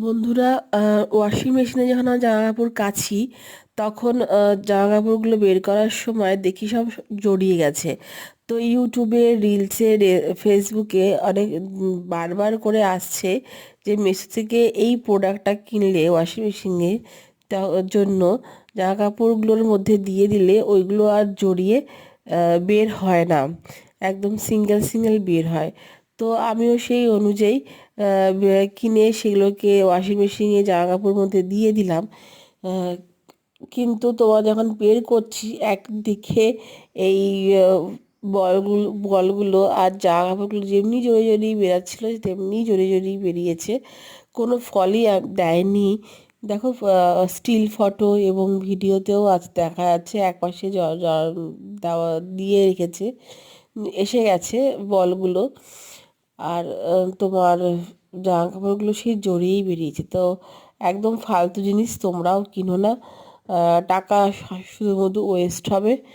বন্ধুরা, ওয়াশিং মেশিনে যখন আমরা জামা কাপড় কাচি তখন জামা কাপড়গুলো বের করার সময় দেখি সব জড়িয়ে গেছে। তো ইউটিউবে, রিলসে, ফেসবুকে অনেক বারবার করে আসছে যে মেশো থেকে এই প্রোডাক্টটা কিনলে ওয়াশিং মেশিনে জন্য জামা কাপড়গুলোর মধ্যে দিয়ে দিলে ওইগুলো আর জড়িয়ে বের হয় না, একদম সিঙ্গেল সিঙ্গেল বের হয়। তো আমিও সেই অনুযায়ী কিনে সেগুলোকে ওয়াশিং মেশিনে জামা কাপড়ের মধ্যে দিয়ে দিলাম। আহ, কিন্তু তোমার যখন বের করছি একদিকে এই বলগুলো আর জামা কাপড়গুলো যেমনি জড়িয়ে জড়িয়ে বেরাচ্ছিল তেমনি জড়িয়ে জড়িয়ে বেরিয়েছে, কোনো ফলই দেয়নি। দেখো, স্টিল ফটো এবং ভিডিওতেও আজ দেখা যাচ্ছে একপাশে দেওয়া দিয়ে রেখেছে, এসে গেছে বলগুলো। আর তোমার জামা কাপড়গুলো সেই জড়িয়েই বেরিয়েছে। তো একদম ফালতু জিনিস, তোমরাও কিনো না। টাকা শুধুমধু ওয়েস্ট হবে।